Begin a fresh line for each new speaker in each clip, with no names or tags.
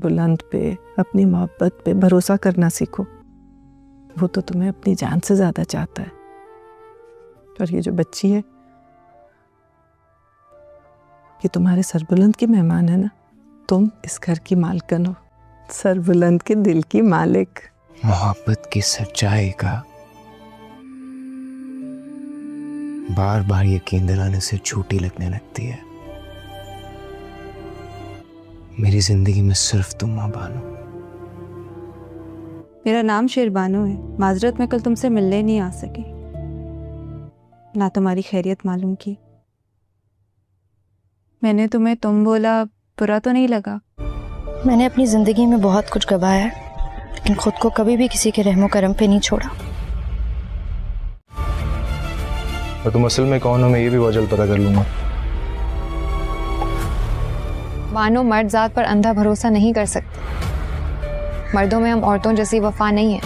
सरबुलंद पे, अपनी मोहब्बत पे भरोसा करना सीखो। वो तो तुम्हें अपनी जान से ज्यादा चाहता है। और ये जो बच्ची है, ये तुम्हारे सरबुलंद की मेहमान है ना। तुम इस घर की मालकिन हो, सरबुलंद के दिल की मालिक।
मोहब्बत की सच्चाई का बार बार यकीन दिलाने से झूठी लगने लगती है। मेरी जिंदगी में सिर्फ तुम मां बानो।
मेरा नाम शेरबानो है। माजरत मैं कल तुमसे मिलने नहीं आ सकी, ना तुम्हारी खैरियत मालूम की। मैंने तुम्हें तुम बोला, बुरा तो नहीं लगा?
मैंने अपनी ज़िंदगी में बहुत कुछ गंवाया है, लेकिन खुद को कभी भी किसी के रहमो करम पे नहीं छोड़ा।
और तुम असल में कौन हो, मैं ये भी बहुत जल्द पता कर लूंगा।
मानो मर्द जात पर अंधा भरोसा नहीं कर सकते। मर्दों में हम औरतों जैसी वफा नहीं है।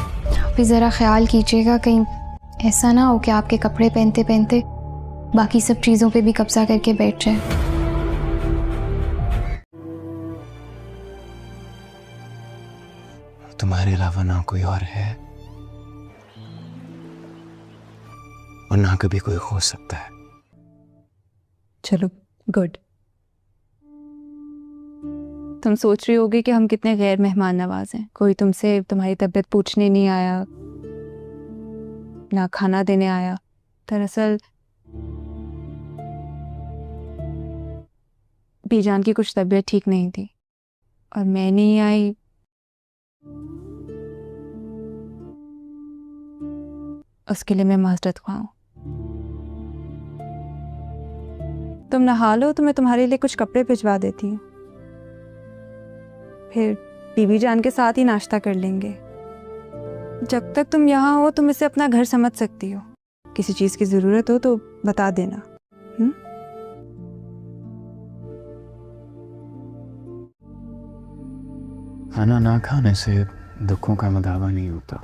भी ज़रा ख्याल कीजिएगा, कहीं ऐसा ना हो कि आपके कपड़े पहनते पहनते बाकी सब चीज़ों पे भी कब्जा करके बैठ जाए।
तुम्हारे अलावा ना कोई और है और ना कभी कोई हो सकता है।
चलो गुड। तुम सोच रही होगी कि हम कितने गैर मेहमान नवाज हैं। कोई तुमसे तुम्हारी तबीयत पूछने नहीं आया, ना खाना देने आया। दरअसल बीजान की कुछ तबीयत ठीक नहीं थी और मैं नहीं आई। उसके लिए मैं माजरत ख्वाह हूं। तुम नहा लो तो मैं तुम्हारे लिए कुछ कपड़े भिजवा देती हूँ, फिर बीवी जान के साथ ही नाश्ता कर लेंगे। जब तक तुम यहाँ हो तुम इसे अपना घर समझ सकती हो। किसी चीज़ की ज़रूरत हो तो बता देना।
खाना ना खाने से दुखों का मदावा नहीं होता,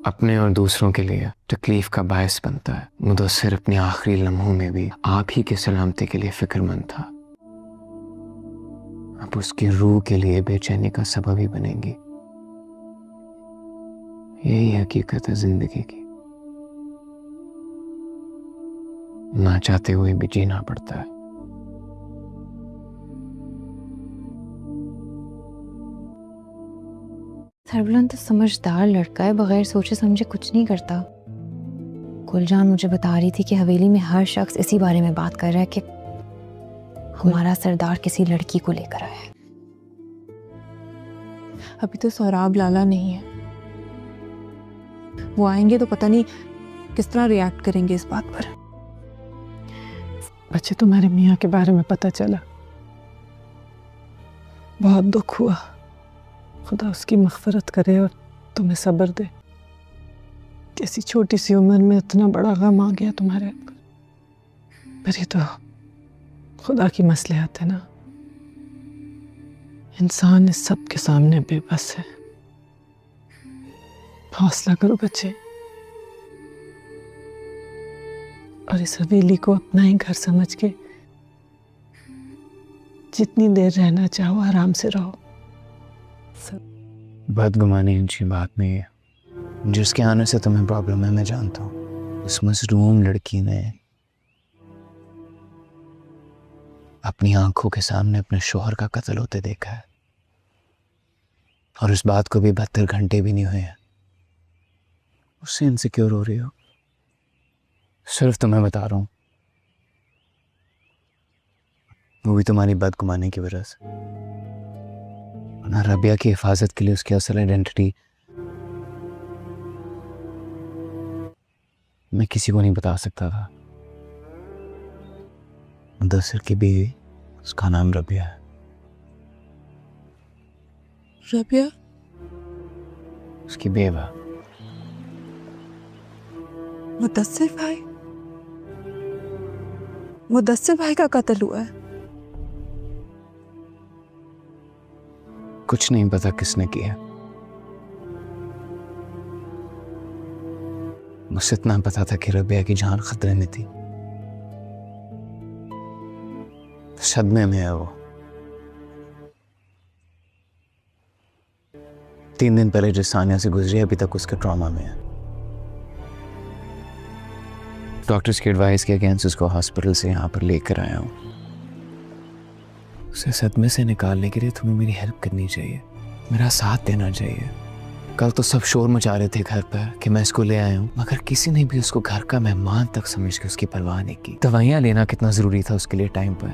अपने और दूसरों के लिए तकलीफ का बायस बनता है। मुदस्सिर अपने आखिरी लम्हों में भी आप ही की सलामती के लिए फिक्रमंद था। अब उसकी रूह के लिए बेचैनी का सबब ही बनेंगी। यही हकीकत है जिंदगी की, ना चाहते हुए भी जीना पड़ता है।
सरबुलंद तो समझदार लड़का है, बगैर सोचे समझे कुछ नहीं करता। गुलजान मुझे बता रही थी कि हवेली में हर शख्स इसी बारे में बात कर रहा है कि हमारा सरदार किसी लड़की को लेकर आया है।
अभी तो सौराब लाला नहीं है, वो आएंगे तो पता नहीं किस तरह रिएक्ट करेंगे इस बात पर।
बच्चे, तुम्हारे मियाँ के बारे में पता चला, बहुत दुख हुआ। खुदा उसकी मग़फ़िरत करे और तुम्हें सब्र दे। कैसी छोटी सी उम्र में इतना बड़ा गम आ गया तुम्हारे ऊपर। पर ये तो खुदा की मसलिहत है ना। इंसान इस सब के सामने बेबस है। हौसला करो बच्चे, और इस हवेली को अपना ही घर समझ के जितनी देर रहना चाहो आराम से रहो।
बदगुमानी अच्छी बात नहीं है। जिसके आने से तुम्हें प्रॉब्लम है मैं जानता हूँ। उस मजलूम लड़की ने अपनी आंखों के सामने अपने शौहर का कत्ल होते देखा है, और उस बात को भी 72 घंटे भी नहीं हुए हैं। उससे इनसिक्योर हो रही हो। सिर्फ तुम्हें बता रहा हूँ, वो भी तुम्हारी बदगुमानी की वजह से। ना रबिया की हिफाजत के लिए उसकी असल आइडेंटिटी मैं किसी को नहीं बता सकता था। मुदस्सिर की बीवी, उसका नाम रबिया है।
रबिया?
उसकी बेवा।
मुदस्सिर भाई? मुदस्सिर भाई का कत्ल हुआ है?
कुछ नहीं पता किसने किया। मुझसे इतना पता था कि रबिया की जान खतरे में थी। सदमे में है वो। 3 दिन पहले जिस सानिया से गुजरी अभी तक उसके ट्रॉमा में है। डॉक्टर्स की एडवाइस के अगेंस्ट उसको हॉस्पिटल से यहाँ पर लेकर आया हूँ। उसे सदमे से निकालने के लिए तुम्हें मेरी हेल्प करनी चाहिए, मेरा साथ देना चाहिए। कल तो सब शोर मचा रहे थे घर पर कि मैं इसको ले आया हूँ, मगर किसी ने भी उसको घर का मेहमान तक समझ के उसकी परवाह नहीं की। दवाइयाँ लेना कितना ज़रूरी था उसके लिए टाइम पर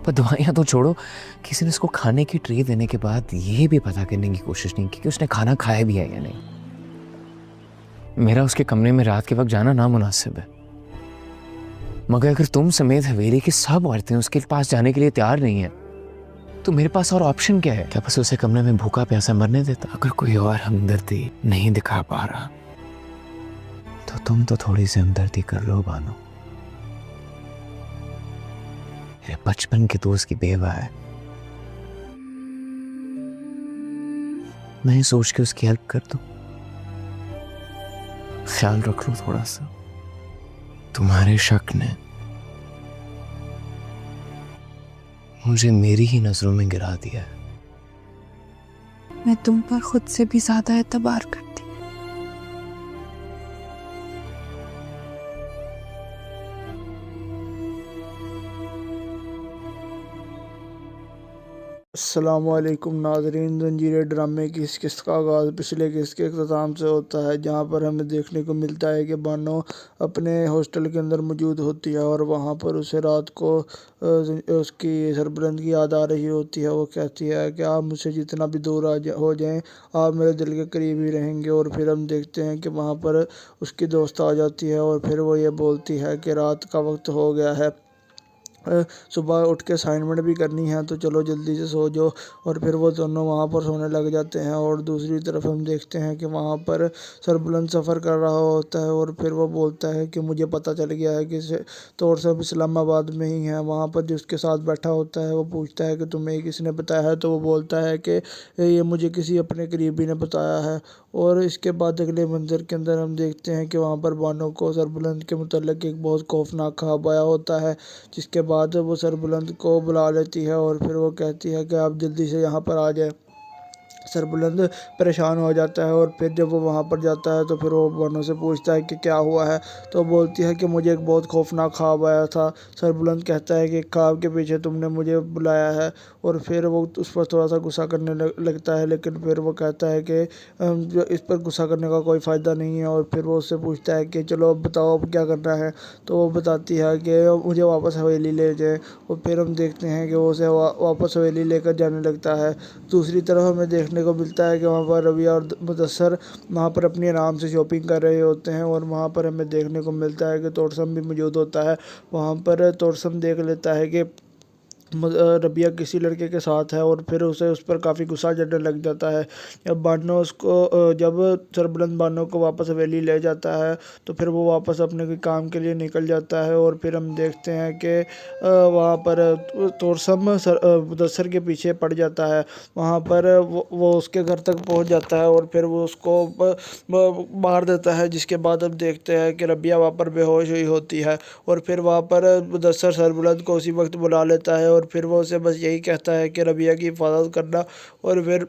दवाइयाँ तो छोड़ो, किसी ने उसको खाने की ट्रे देने के बाद ये भी पता करने की कोशिश नहीं की कि उसने खाना खाया भी है या नहीं। मेरा उसके कमरे में रात के वक्त जाना नामुनासिब है, मगर अगर तुम समेत हवेली की सब औरतें उसके पास जाने के लिए तैयार नहीं है तो मेरे पास और ऑप्शन क्या है? क्या बस उसे कमरे में भूखा प्यासा मरने देता? अगर कोई और हमदर्दी नहीं दिखा पा रहा तो तुम तो थोड़ी सी हमदर्दी कर लो बानो। मेरे बचपन के दोस्त की बेवा है, मैं सोच के उसकी हेल्प कर दूं। ख्याल रख लो थोड़ा सा। तुम्हारे शक ने मुझे मेरी ही नजरों में गिरा दिया है।
मैं तुम पर खुद से भी ज्यादा एतबार करती।
अस्सलामुअलैकुम नाज़रीन, ज़ंजीर ड्रामे की इस किस्त का आगाज़ पिछले किस्त के अख्ताम से होता है, जहां पर हमें देखने को मिलता है कि बानो अपने हॉस्टल के अंदर मौजूद होती है और वहां पर उसे रात को उसकी सरबलंद की याद आ रही होती है। वो कहती है कि आप मुझसे जितना भी दूर हो जाएं, आप मेरे दिल के करीब ही रहेंगे। और फिर हम देखते हैं कि वहाँ पर उसकी दोस्त आ जाती है और फिर वो ये बोलती है कि रात का वक्त हो गया है, सुबह उठ के असाइनमेंट भी करनी है, तो चलो जल्दी से सो जाओ। और फिर वो दोनों वहाँ पर सोने लग जाते हैं। और दूसरी तरफ हम देखते हैं कि वहाँ पर सरबलंद सफ़र कर रहा होता है और फिर वो बोलता है कि मुझे पता चल गया है कि तौर सब इस्लामाबाद में ही है। वहाँ पर जिसके साथ बैठा होता है वो पूछता है कि तुम्हें किसने बताया है, तो वो बोलता है कि ये मुझे किसी अपने करीबी ने बताया है। और इसके बाद अगले मंज़र के अंदर हम देखते हैं कि वहाँ पर बानो को सरबलंद के मुतल्लिक़ एक बहुत खौफनाक ख्वाब आया होता है, जिसके बाद वो सरबलंद को बुला लेती है और फिर वो कहती है कि आप जल्दी से यहाँ पर आ जाए। सरबलंद परेशान हो जाता है और फिर जब वो वहाँ पर जाता है तो फिर वो बानो से पूछता है कि क्या हुआ है, तो बोलती है कि मुझे एक बहुत खौफनाक ख्वाब आया था। सरबलंद कहता है कि ख्वाब के पीछे तुमने मुझे बुलाया है, और फिर वो उस पर थोड़ा सा गुस्सा करने लगता है, लेकिन फिर वो कहता है कि इस पर गुस्सा करने का कोई फ़ायदा नहीं है। और फिर वो उससे पूछता है कि चलो अब बताओ अब क्या करना है, तो वो बताती है कि मुझे वापस हवेली ले जाए। और फिर हम देखते हैं कि वो उसे वापस हवेली लेकर जाने लगता है। दूसरी तरफ हमें देखने को मिलता है कि वहाँ पर रबिया और मुदस्सर वहाँ पर अपनी आराम से शॉपिंग कर रहे होते हैं और वहाँ पर हमें देखने को मिलता है कि तोरसम भी मौजूद होता है। वहाँ पर तोरसम देख लेता है कि रबिया किसी लड़के के साथ है और फिर उसे उस पर काफ़ी गुस्सा चढ़ने लग जाता है। जब सरबलंद बानो को वापस हवेली ले जाता है तो फिर वो वापस अपने काम के लिए निकल जाता है। और फिर हम देखते हैं कि वहाँ पर तोरसम मुदस्सर के पीछे पड़ जाता है। वहाँ पर वो उसके घर तक पहुँच जाता है और फिर वो उसको मार देता है, जिसके बाद हम देखते हैं कि रबिया वहाँ पर बेहोश हुई होती है। और फिर वहाँ पर मुदस्सर सरबलंद को उसी वक्त बुला लेता है और फिर वो उसे बस यही कहता है कि रबिया की हिफाजत करना। और फिर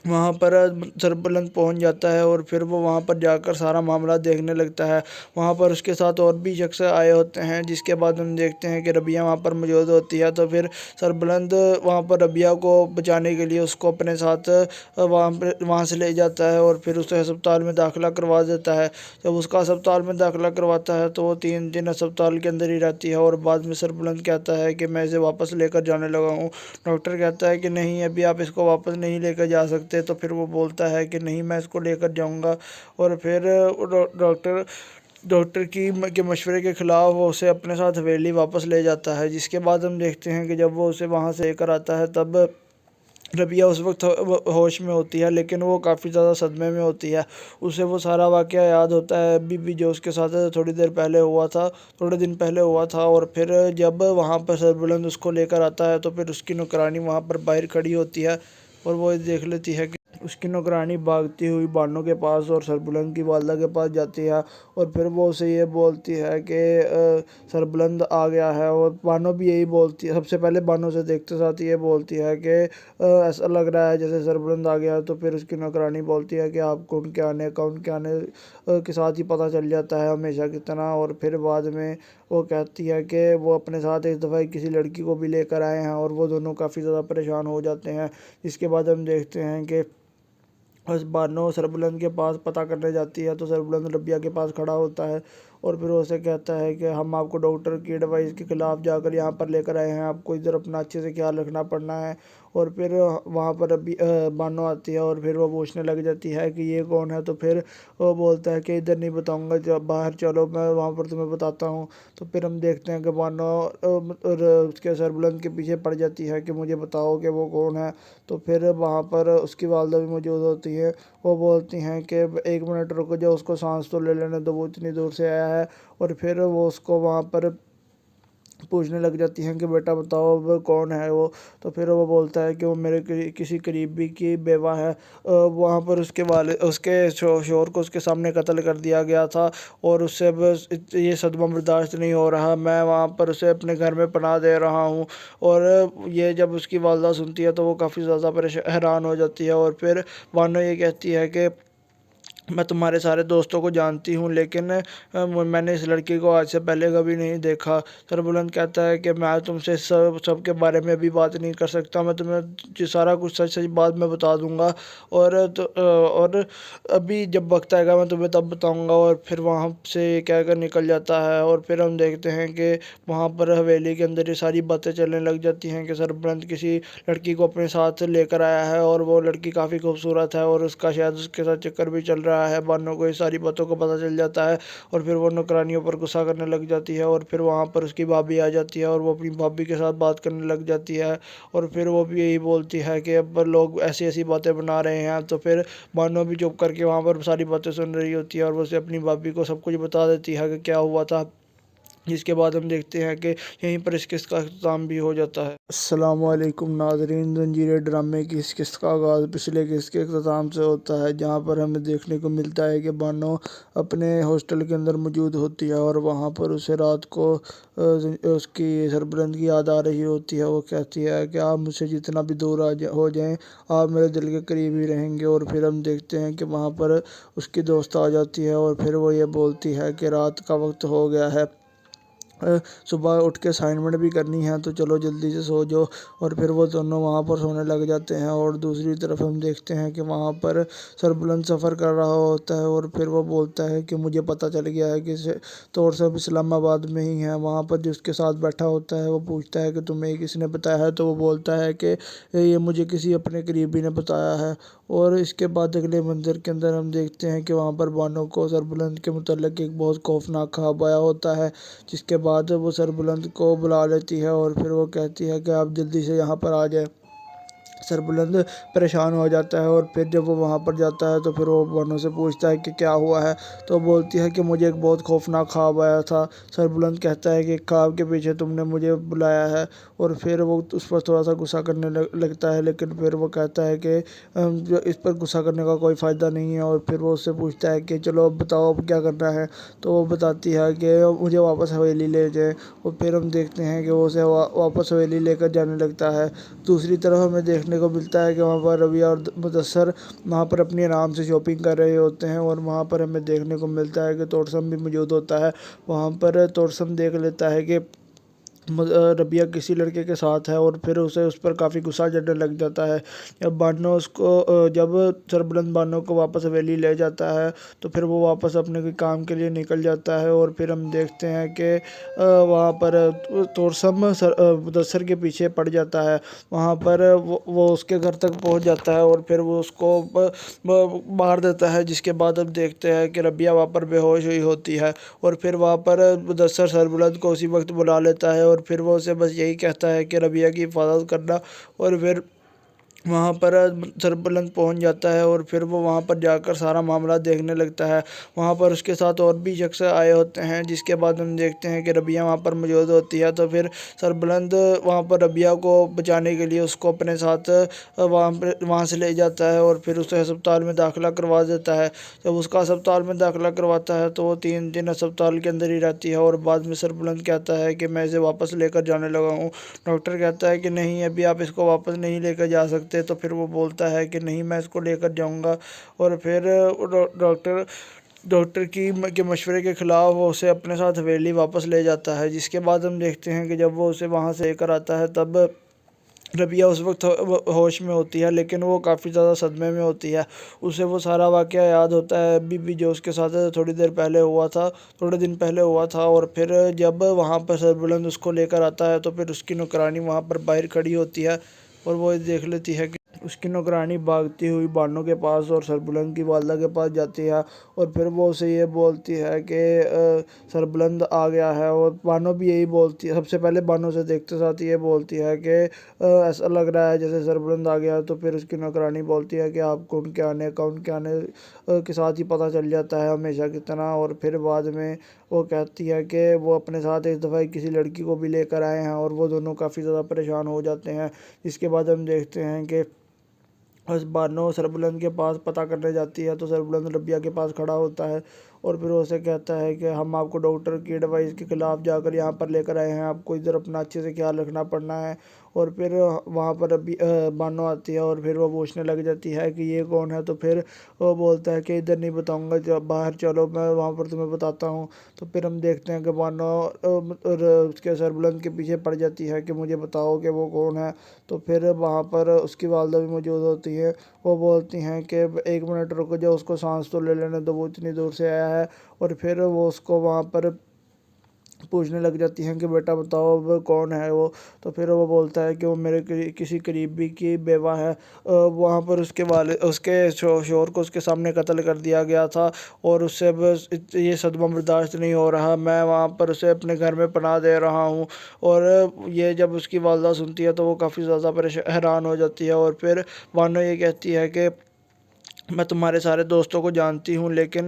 वहाँ पर सरबलंद पहुँच जाता है और फिर वो वहाँ पर जाकर सारा मामला देखने लगता है। वहाँ पर उसके साथ और भी शख्स आए होते हैं, जिसके बाद हम देखते हैं कि रबिया वहाँ पर मौजूद होती है। तो फिर सरबलंद वहाँ पर रबिया को बचाने के लिए उसको अपने साथ वहाँ से ले जाता है और फिर उसे अस्पताल में दाखिला करवा देता है। जब उसका अस्पताल में दाखिला करवाता है तो वो 3 दिन अस्पताल के अंदर ही रहती है। और बाद में सरबलंद कहता है कि मैं इसे वापस लेकर जाने लगा हूँ। डॉक्टर कहता है कि नहीं, अभी आप इसको वापस नहीं लेकर जा सकते। तो फिर वो बोलता है कि नहीं, मैं इसको लेकर जाऊंगा। और फिर डॉक्टर के मशवरे के ख़िलाफ़ वो उसे अपने साथ हवेली वापस ले जाता है। जिसके बाद हम देखते हैं कि जब वो उसे वहाँ से लेकर आता है तब रबिया उस वक्त होश में होती है, लेकिन वो काफ़ी ज़्यादा सदमे में होती है। उसे वो सारा वाक़या याद होता है अभी भी जो उसके साथ थोड़े दिन पहले हुआ था। और फिर जब वहाँ पर सरबलंद उसको लेकर आता है तो फिर उसकी नौकरानी वहाँ पर बाहर खड़ी होती है और वो देख लेती है कि उसकी नौकरानी भागती हुई बानो के पास और सरबुलंद की वालदा के पास जाती है और फिर वो उसे ये बोलती है कि सरबुलंद आ गया है। और बानो भी यही बोलती है, सबसे पहले बानो से देखते साथ ये बोलती है कि ऐसा लग रहा है जैसे सरबुलंद आ गया। तो फिर उसकी नौकरानी बोलती है कि आपको उनके आने के साथ ही पता चल जाता है हमेशा की तरह। और फिर बाद में वो कहती है कि वो अपने साथ इस दफ़ा किसी लड़की को भी लेकर आए हैं और वो दोनों काफ़ी ज़्यादा परेशान हो जाते हैं। इसके बाद हम देखते हैं कि बस बानो सरबुलंद के पास पता करने जाती है तो सरबुलंद रबिया के पास खड़ा होता है और फिर वो उसे कहता है कि हम आपको डॉक्टर की एडवाइस के ख़िलाफ़ जाकर यहाँ पर लेकर आए हैं, आपको इधर अपना अच्छे से ख्याल रखना पड़ना है। और फिर वहाँ पर अभी बानो आती है और फिर वो पूछने लग जाती है कि ये कौन है। तो फिर वो बोलता है कि इधर नहीं बताऊँगा, जब बाहर चलो मैं वहाँ पर तुम्हें बताता हूँ। तो फिर हम देखते हैं कि बानो और उसके सरबुलंद के पीछे पड़ जाती है कि मुझे बताओ कि वो कौन है। तो फिर वहाँ पर उसकी वालदा भी मौजूद होती है। वो बोलती हैं कि 1 मिनट रुको जाओ, उसको सांस तो ले लेने दो, वो इतनी दूर से आया है। और फिर वो उसको वहाँ पर पूछने लग जाती हैं कि बेटा बताओ अब कौन है वो। तो फिर वो बोलता है कि वो मेरे किसी करीबी की बेवा है। वहाँ पर उसके शोहर को उसके सामने कत्ल कर दिया गया था और उससे बस ये सदमा बर्दाश्त नहीं हो रहा। मैं वहाँ पर उसे अपने घर में पनाह दे रहा हूँ। और ये जब उसकी वालदा सुनती है तो वो काफ़ी ज़्यादा हैरान हो जाती है। और फिर बानो ये कहती है कि मैं तुम्हारे सारे दोस्तों को जानती हूँ, लेकिन मैंने इस लड़की को आज से पहले कभी नहीं देखा। सरबुलंद कहता है कि मैं तुमसे सब के बारे में अभी बात नहीं कर सकता, मैं तुम्हें जो सारा कुछ सच सच बात मैं बता दूँगा। और अभी जब वक्त आएगा मैं तुम्हें तब बताऊँगा। और फिर वहाँ से कहकर निकल जाता है। और फिर हम देखते हैं कि वहाँ पर हवेली के अंदर ये सारी बातें चलने लग जाती हैं कि सरबुलंद किसी लड़की को अपने साथ लेकर आया है और वो लड़की काफ़ी खूबसूरत है और उसका शायद उसके साथ चक्कर भी चल रहा है। बानो को ये सारी बातों को पता चल जाता है और फिर वो नौकरानियों पर गुस्सा करने लग जाती है। और फिर वहाँ पर उसकी भाभी आ जाती है और वो अपनी भाभी के साथ बात करने लग जाती है। और फिर वो भी यही बोलती है कि अब लोग ऐसी ऐसी बातें बना रहे हैं। तो फिर बानो भी चुप करके वहाँ पर सारी बातें सुन रही होती है और वो उसे अपनी भाभी को सब कुछ बता देती है कि क्या हुआ था। जिसके बाद हम देखते हैं कि यहीं पर इस किस्त का अख्ताम भी हो जाता है। अस्सलामुअलैकुम नाज़रीन, ज़ंजीर ड्रामे की इस किस्त का आगाज़ पिछले किस्त के अख्ताम से होता है, जहां पर हमें देखने को मिलता है कि बानो अपने हॉस्टल के अंदर मौजूद होती है और वहां पर उसे रात को उसकी सरबुलंद की याद आ रही होती है। वो कहती है कि आप मुझसे जितना भी दूर हो जाएं, आप मेरे दिल के करीब ही रहेंगे। और फिर हम देखते हैं कि वहाँ पर उसकी दोस्त आ जाती है और फिर वो ये बोलती है कि रात का वक्त हो गया है, सुबह उठ के असाइनमेंट भी करनी है, तो चलो जल्दी से सो जाओ। और फिर वो दोनों वहाँ पर सोने लग जाते हैं। और दूसरी तरफ हम देखते हैं कि वहाँ पर सरबुलंद सफ़र कर रहा होता है और फिर वो बोलता है कि मुझे पता चल गया है कि तौर सब इस्लामाबाद में ही है। वहाँ पर जिसके साथ बैठा होता है वो पूछता है कि तुम्हें किसने बताया है। तो वो बोलता है कि ये मुझे किसी अपने करीबी ने बताया है। और इसके बाद अगले मंज़र के अंदर हम देखते हैं कि वहाँ पर बानो को सरबुलंद के मुतल्लिक़ एक बहुत खौफनाक ख्वाब आया होता है, जिसके बाद वो सरबुलंद को बुला लेती है और फिर वो कहती है कि आप जल्दी से यहाँ पर आ जाएं। सरबुलंद परेशान हो जाता है और फिर जब वो वहाँ पर जाता है तो फिर वो बानो से पूछता है कि क्या हुआ है। तो बोलती है कि मुझे एक बहुत खौफनाक ख्वाब आया था। सरबुलंद कहता है कि ख्वाब के पीछे तुमने मुझे बुलाया है। और फिर वो उस पर थोड़ा सा गुस्सा करने लगता है, लेकिन फिर वो कहता है कि इस पर गुस्सा करने का कोई फ़ायदा नहीं है। और फिर वो उससे पूछता है कि चलो अब बताओ अब क्या करना है। तो वो बताती है कि मुझे वापस हवेली ले जाए। और फिर हम देखते हैं कि वो उसे वापस हवेली लेकर जाने लगता है। दूसरी तरफ हमें देखने को मिलता है कि वहाँ पर रबिया और मुदस्सर वहाँ पर अपनी आराम से शॉपिंग कर रहे होते हैं। और वहाँ पर हमें देखने को मिलता है कि तोरसम भी मौजूद होता है। वहाँ पर तोरसम देख लेता है कि रबिया किसी लड़के के साथ है और फिर उसे उस पर काफ़ी गुस्सा चढ़ने लग जाता है। जब सरबुलंद बानो को वापस हवेली ले जाता है तो फिर वो वापस अपने कोई काम के लिए निकल जाता है। और फिर हम देखते हैं कि वहाँ पर तोरसम मुदस्सर के पीछे पड़ जाता है। वहाँ पर वो उसके घर तक पहुँच जाता है और फिर वो उसको मार देता है। जिसके बाद अब देखते हैं कि रबिया वहाँ पर बेहोश हुई होती है और फिर वहाँ पर मुदस्सर सरबुलंद को उसी वक्त बुला लेता है और फिर वो उसे बस यही कहता है कि रबिया की हिफाजत करना। और फिर वहाँ पर सरबुलंद पहुँच जाता है और फिर वो वहाँ पर जाकर सारा मामला देखने लगता है। वहाँ पर उसके साथ और भी शख्स आए होते हैं, जिसके बाद हम देखते हैं कि रबिया वहाँ पर मौजूद होती है। तो फिर सरबुलंद वहाँ पर रबिया को बचाने के लिए उसको अपने साथ वहाँ से ले जाता है और फिर उसे अस्पताल में दाखिला करवा देता है। जब उसका अस्पताल में दाखिला करवाता है तो वो 3 दिन अस्पताल के अंदर ही रहती है और बाद में सरबुलंद कहता है कि मैं इसे वापस लेकर जाने लगा हूँ। डॉक्टर कहता है कि नहीं, अभी आप इसको वापस नहीं लेकर जा सकते। तो फिर वो बोलता है कि नहीं, मैं इसको लेकर जाऊंगा। और फिर डॉक्टर के मशवरे के ख़िलाफ़ वो उसे अपने साथ हवेली वापस ले जाता है। जिसके बाद हम देखते हैं कि जब वो उसे वहाँ से लेकर आता है तब रबिया उस वक्त होश में होती है, लेकिन वो काफ़ी ज़्यादा सदमे में होती है। उसे वो सारा वाक़या याद होता है अभी भी जो उसके साथ थोड़ी दिन पहले हुआ था। और फिर जब वहाँ पर सरबुलंद उसको लेकर आता है तो फिर उसकी नौकरानी वहाँ पर बाहर खड़ी होती है और वो देख लेती है कि उसकी नौकरानी भागती हुई बानो के पास और सरबुलंद की वालदा के पास जाती है और फिर वो उसे ये बोलती है कि सरबुलंद आ गया है। और बानो भी यही बोलती है, सबसे पहले बानो से देखते साथ ये बोलती है कि ऐसा लग रहा है जैसे सरबुलंद आ गया। तो फिर उसकी नौकरानी बोलती है कि आपको उनके आने के साथ ही पता चल जाता है हमेशा की तरह। और फिर बाद में वो कहती है कि वो अपने साथ इस दफ़ा किसी लड़की को भी लेकर आए हैं और वो दोनों काफ़ी ज़्यादा परेशान हो जाते हैं। इसके बाद हम देखते हैं कि बस बानो सरबुलंद के पास पता करने जाती है तो सरबुलंद रबिया के पास खड़ा होता है और फिर उसे कहता है कि हम आपको डॉक्टर की एडवाइस के ख़िलाफ़ जाकर यहाँ पर लेकर आए हैं, आपको इधर अपना अच्छे से ख्याल रखना पड़ना है। और फिर वहाँ पर बानो आती है और फिर वो पूछने लग जाती है कि ये कौन है। तो फिर वो बोलता है कि इधर नहीं बताऊँगा, जब बाहर चलो मैं वहाँ पर तुम्हें बताता हूँ। तो फिर हम देखते हैं कि बानो उसके सरबुलंद के पीछे पड़ जाती है कि मुझे बताओ कि वो कौन है। तो फिर वहाँ पर उसकी वालदा भी मौजूद होती है। वो बोलती हैं कि 1 मिनट रुको जाओ, उसको सांस तो ले लेने दो, वो इतनी दूर से आया है। और फिर वो उसको वहाँ पर पूछने लग जाती हैं कि बेटा बताओ अब कौन है वो। तो फिर वो बोलता है कि वो मेरे किसी करीबी की बेवा है। वहाँ पर उसके शोहर को उसके सामने कत्ल कर दिया गया था और उससे बस ये सदमा बर्दाश्त नहीं हो रहा। मैं वहाँ पर उसे अपने घर में पनाह दे रहा हूँ। और ये जब उसकी वालदा सुनती है तो वो काफ़ी ज़्यादा हैरान हो जाती है। और फिर बानो ये कहती है कि मैं तुम्हारे सारे दोस्तों को जानती हूँ, लेकिन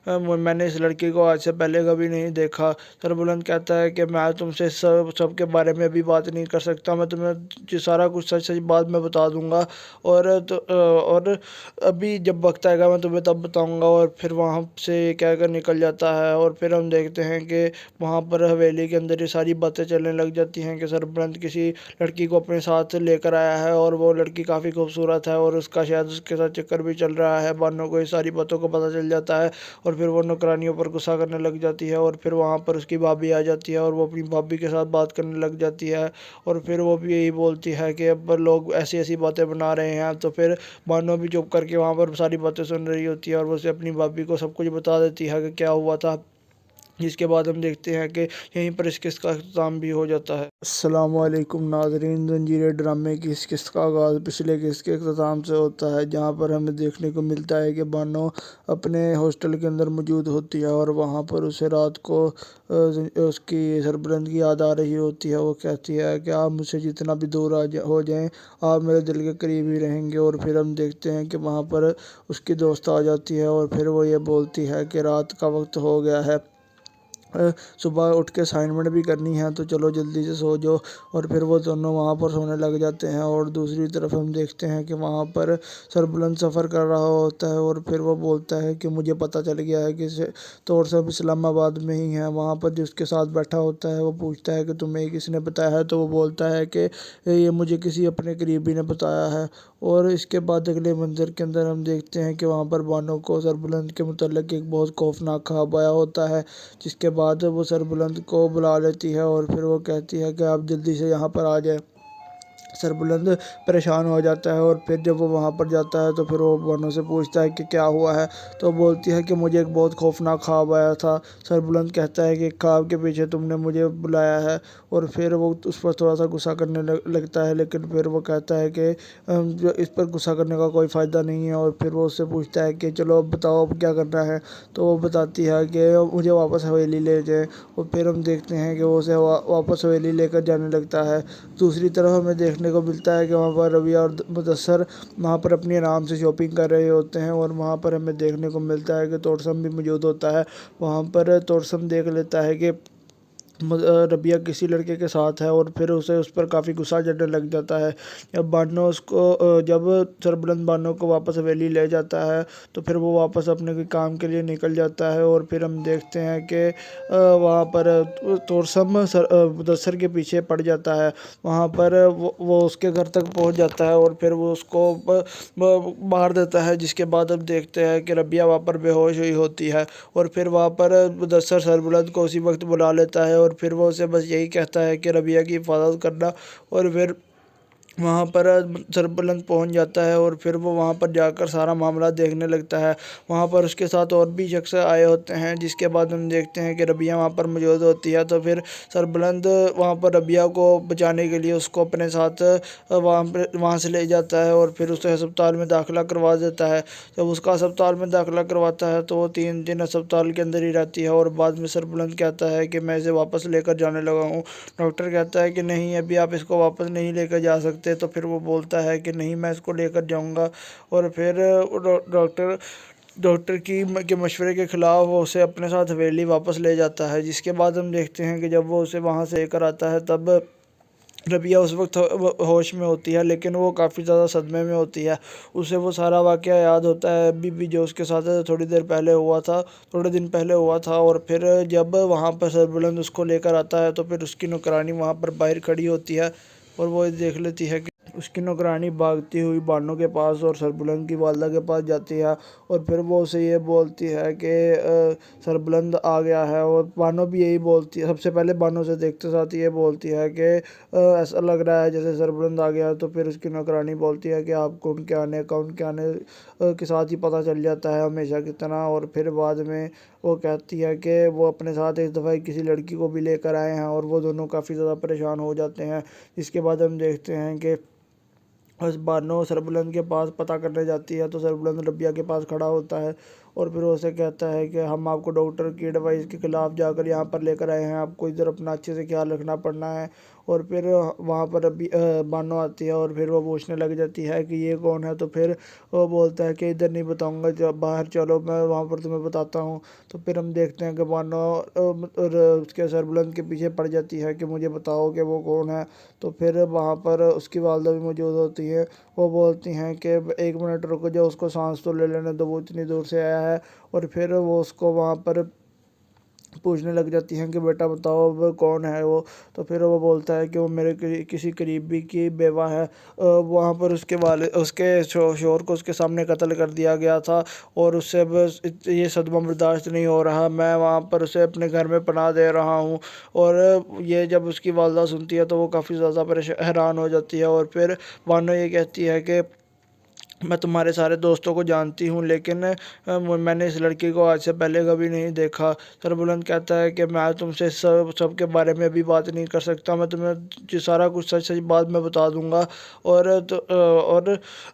मैंने इस लड़की को आज से पहले कभी नहीं देखा। सरबुलंद कहता है कि मैं तुमसे सब के बारे में अभी बात नहीं कर सकता, मैं तुम्हें जो सारा कुछ सच सच बात मैं बता दूँगा। और अभी जब वक्त आएगा मैं तुम्हें तब बताऊँगा। और फिर वहाँ से कहकर निकल जाता है। और फिर हम देखते हैं कि वहाँ पर हवेली के अंदर ये सारी बातें चलने लग जाती हैं कि सरबुलंद किसी लड़की को अपने साथ लेकर आया है और वो लड़की काफ़ी खूबसूरत है और उसका शायद उसके साथ चक्कर भी चल रहा है। बानो को ये सारी बातों को पता चल जाता है और फिर वो नौकरानियों पर गुस्सा करने लग जाती है। और फिर वहाँ पर उसकी भाभी आ जाती है और वो अपनी भाभी के साथ बात करने लग जाती है। और फिर वो भी यही बोलती है कि अब लोग ऐसी ऐसी बातें बना रहे हैं। तो फिर बानो भी चुप करके वहाँ पर सारी बातें सुन रही होती है और वो उसे अपनी भाभी को सब कुछ बता देती है कि क्या हुआ था। जिसके बाद हम देखते हैं कि यहीं पर इस किस्त का अख्ताम भी हो जाता है। अस्सलामुअलैकुम नाज़रीन, ज़ंजीर ड्रामे की इस किस्त का आगाज़ पिछले किस्त के अख्ताम से होता है, जहाँ पर हमें देखने को मिलता है कि बानो अपने हॉस्टल के अंदर मौजूद होती है और वहाँ पर उसे रात को उसकी सरबुलंद की याद आ रही होती है। वो कहती है कि आप मुझसे जितना भी दूर हो जाएं, आप मेरे दिल के करीब ही रहेंगे। और फिर हम देखते हैं कि वहाँ पर उसकी दोस्त आ जाती है और फिर वो ये बोलती है कि रात का वक्त हो गया है, सुबह उठ के असाइनमेंट भी करनी है, तो चलो जल्दी से सो जाओ। और फिर वो दोनों वहाँ पर सोने लग जाते हैं। और दूसरी तरफ हम देखते हैं कि वहाँ पर सरबुलंद सफ़र कर रहा होता है और फिर वो बोलता है कि मुझे पता चल गया है कि तौर सब इस्लामाबाद में ही है। वहाँ पर जिसके साथ बैठा होता है वो पूछता है कि तुम्हें किसने बताया है। तो वो बोलता है कि ये मुझे किसी अपने करीबी ने बताया है। और इसके बाद अगले मंज़र के अंदर हम देखते हैं कि वहाँ पर बानो को सरबुलंद के मुतल्लिक़ एक बहुत खौफनाक ख्वाब आया होता है। जिसके बाद वो सरबुलंद को बुला लेती है और फिर वो कहती है कि आप जल्दी से यहाँ पर आ जाएं। सरबुलंद परेशान हो जाता है और फिर जब वो वहाँ पर जाता है तो फिर वो बानो से पूछता है कि क्या हुआ है। तो बोलती है कि मुझे एक बहुत खौफनाक ख्वाब आया था। सरबुलंद कहता है कि ख्वाब के पीछे तुमने मुझे बुलाया है। और फिर वो उस पर थोड़ा सा गुस्सा करने लगता है, लेकिन फिर वो कहता है कि इस पर गुस्सा करने का कोई फ़ायदा नहीं है। और फिर वो उससे पूछता है कि चलो अब बताओ अब क्या करना है। तो वो बताती है कि मुझे वापस हवेली ले जाए। और फिर हम देखते हैं कि वो उसे वापस हवेली लेकर जाने लगता है। दूसरी तरफ हमें देखने देखने को मिलता है कि वहाँ पर रबिया और मुदस्सर वहाँ पर अपनी आराम से शॉपिंग कर रहे होते हैं और वहाँ पर हमें देखने को मिलता है कि तोरसम भी मौजूद होता है। वहाँ पर तोरसम देख लेता है कि रबिया किसी लड़के के साथ है और फिर उसे उस पर काफ़ी गुस्सा चढ़ने लग जाता है। जब सरबलंद बानो को वापस हवेली ले जाता है तो फिर वो वापस अपने कोई काम के लिए निकल जाता है और फिर हम देखते हैं कि वहाँ पर तोरसम मुदस्सर के पीछे पड़ जाता है। वहाँ पर वो उसके घर तक पहुँच जाता है और फिर वो उसको मार देता है, जिसके बाद अब देखते हैं कि रबिया वहाँ पर बेहोश हुई होती है और फिर वहाँ पर मुदस्सर सरबलंद को उसी वक्त बुला लेता है और फिर वो उसे बस यही कहता है कि रबिया की हिफाजत करना। और फिर वहाँ पर सरबलंद पहुँच जाता है और फिर वो वहाँ पर जाकर सारा मामला देखने लगता है। वहाँ पर उसके साथ और भी शख्स आए होते हैं, जिसके बाद हम देखते हैं कि रबिया वहाँ पर मौजूद होती है। तो फिर सरबलंद वहाँ पर रबिया को बचाने के लिए उसको अपने साथ वहाँ से ले जाता है और फिर उसे अस्पताल में दाखिला करवा देता है। जब उसका अस्पताल में दाखिला करवाता है तो वो 3 दिन अस्पताल के अंदर ही रहती है और बाद में सरबलंद कहता है कि मैं इसे वापस लेकर जाने लगा हूँ। डॉक्टर कहता है कि नहीं, अभी आप इसको वापस नहीं लेकर जा सकते। तो फिर वो बोलता है कि नहीं, मैं इसको लेकर जाऊंगा और फिर डॉक्टर के मशवरे के ख़िलाफ़ वो उसे अपने साथ हवेली वापस ले जाता है। जिसके बाद हम देखते हैं कि जब वो उसे वहाँ से लेकर आता है तब रबिया उस वक्त होश में होती है, लेकिन वो काफ़ी ज़्यादा सदमे में होती है। उसे वो सारा वाक़या याद होता है अभी भी जो उसके साथ थोड़ी दिन पहले हुआ था। और फिर जब वहाँ पर सरबलंद उसको लेकर आता है तो फिर उसकी नौकरानी वहाँ पर बाहर खड़ी होती है और वो देख लेती है कि उसकी नौकरानी भागती हुई बानो के पास और सरबलंद की वालदा के पास जाती है और फिर वो उसे ये बोलती है कि सरबलंद आ गया है। और बानो भी यही बोलती है, सबसे पहले बानो से देखते साथ ये बोलती है कि ऐसा लग रहा है जैसे सरबलंद आ गया है। तो फिर उसकी नौकरानी बोलती है कि आपको उनके आने के साथ ही पता चल जाता है हमेशा की तरह। और फिर बाद में वो कहती है कि वो अपने साथ इस दफ़ा किसी लड़की को भी लेकर आए हैं और वो दोनों काफ़ी ज़्यादा परेशान हो जाते हैं। इसके बाद हम देखते हैं कि बस बानो सरबलंद के पास पता करने जाती है तो सरबलंद रबिया के पास खड़ा होता है और फिर वो उसे कहता है कि हम आपको डॉक्टर की एडवाइस के ख़िलाफ़ जाकर यहाँ पर लेकर आए हैं, आपको इधर अपना अच्छे से ख्याल रखना पड़ना है। और फिर वहाँ पर बानो आती है और फिर वो पूछने लग जाती है कि ये कौन है। तो फिर वो बोलता है कि इधर नहीं बताऊँगा, जब बाहर चलो मैं वहाँ पर तुम्हें बताता हूँ। तो फिर हम देखते हैं कि बानो उसके सरबलंद के पीछे पड़ जाती है कि मुझे बताओ कि वो कौन है। तो फिर वहाँ पर उसकी वालदा भी मौजूद होती है। वो बोलती हैं कि 1 मिनट रुको जाओ, उसको सांस तो ले लेने दो, वो इतनी दूर से आया है। और फिर वो उसको वहाँ पर पूछने लग जाती हैं कि बेटा बताओ अब कौन है वो। तो फिर वो बोलता है कि वो मेरे किसी करीबी की बेवा है। वहाँ पर उसके शोहर को उसके सामने कत्ल कर दिया गया था और उससे बस ये सदमा बर्दाश्त नहीं हो रहा, मैं वहाँ पर उसे अपने घर में पनाह दे रहा हूँ। और ये जब उसकी वालदा सुनती है तो वो काफ़ी ज़्यादा हैरान हो जाती है। और फिर बानो ये कहती है कि मैं तुम्हारे सारे दोस्तों को जानती हूँ, लेकिन मैंने इस लड़की को आज से पहले कभी नहीं देखा। सरबलंद कहता है कि मैं तुमसे सब के बारे में अभी बात नहीं कर सकता, मैं तुम्हें जो सारा कुछ सच बात मैं बता दूँगा और